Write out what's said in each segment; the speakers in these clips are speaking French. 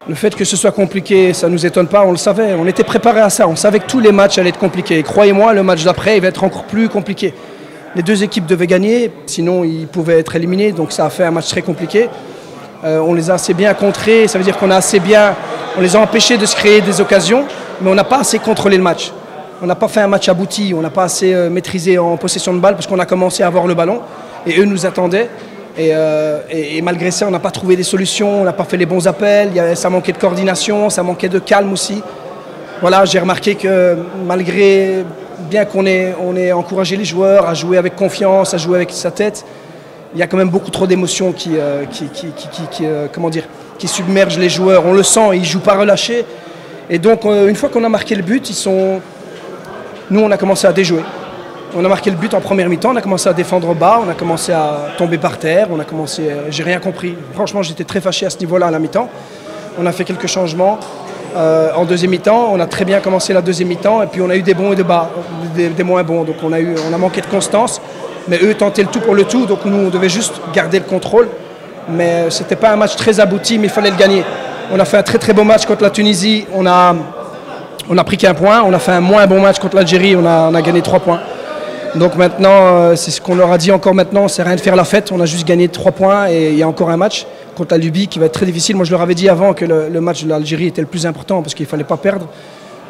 Le fait que ce soit compliqué, ça ne nous étonne pas, on le savait, on était préparé à ça, on savait que tous les matchs allaient être compliqués. Croyez-moi, le match d'après, il va être encore plus compliqué. Les deux équipes devaient gagner, sinon ils pouvaient être éliminés, donc ça a fait un match très compliqué. On les a assez bien contrés, ça veut dire qu'on a assez bien, on les a empêchés de se créer des occasions, mais on n'a pas assez contrôlé le match. On n'a pas fait un match abouti, on n'a pas assez maîtrisé en possession de balle parce qu'on a commencé à avoir le ballon et eux nous attendaient. Et malgré ça, on n'a pas trouvé des solutions, on n'a pas fait les bons appels, ça manquait de coordination, ça manquait de calme aussi. Voilà, j'ai remarqué que malgré, bien qu'on ait encouragé les joueurs à jouer avec confiance, à jouer avec sa tête, il y a quand même beaucoup trop d'émotions qui submergent les joueurs. On le sent, ils ne jouent pas relâchés. Et donc, une fois qu'on a marqué le but, nous, on a commencé à déjouer. On a marqué le but en première mi-temps, on a commencé à défendre bas, on a commencé à tomber par terre, j'ai rien compris. Franchement, j'étais très fâché à ce niveau-là à la mi-temps. On a fait quelques changements en deuxième mi-temps, on a très bien commencé la deuxième mi-temps et puis on a eu des bons et des bas, des moins bons. Donc on a manqué de constance, mais eux tentaient le tout pour le tout, donc nous on devait juste garder le contrôle. Mais c'était pas un match très abouti, mais il fallait le gagner. On a fait un très très beau match contre la Tunisie, on a pris qu'un point, on a fait un moins bon match contre l'Algérie, on a gagné 3 points. Donc maintenant, c'est ce qu'on leur a dit encore maintenant, c'est rien de faire la fête, on a juste gagné 3 points et il y a encore un match contre la Libye qui va être très difficile. Moi je leur avais dit avant que le match de l'Algérie était le plus important parce qu'il ne fallait pas perdre,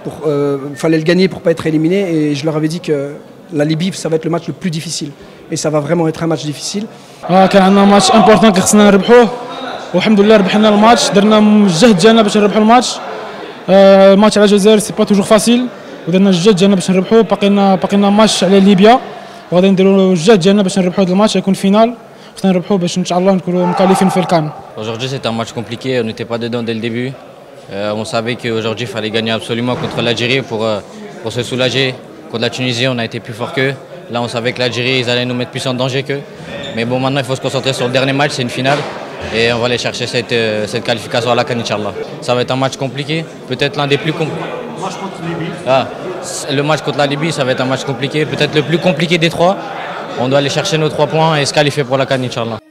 il fallait le gagner pour ne pas être éliminé et je leur avais dit que la Libye ça va être le match le plus difficile et ça va vraiment être un match difficile. كان عندنا ماتش امبورطون اللي خصنا نربحوه والحمد لله ربحنا الماتش درنا الجهد ديالنا باش نربحوا الماتش الماتش على الجزائر سي با توجور فاسيل ودرنا الجهد ديالنا باش نربحوه باقينا ماتش على ليبيا وغادي نديروا الجهد ديالنا باش نربحوا هذا الماتش يكون فينال خصنا نربحوه باش ان شاء الله نكونوا مكالفين في الكان. Aujourd'hui c'est un match compliqué, on n'était pas dedans dès le début. On savait qu'aujourd'hui il fallait gagner absolument contre l'Algérie pour se soulager. Contre la Tunisie on a été plus fort qu'eux. Là on savait que l'Algérie ils allaient nous mettre plus en danger qu'eux. Mais bon, maintenant il faut se concentrer sur le dernier match, c'est une finale. Et on va aller chercher cette qualification à la CAN, Inch'Allah. Ça va être un match compliqué, peut-être l'un des plus compliqués. Le match contre la Libye, ça va être un match compliqué, peut-être le plus compliqué des 3. On doit aller chercher nos 3 points et se qualifier pour la CAN, Inch'Allah.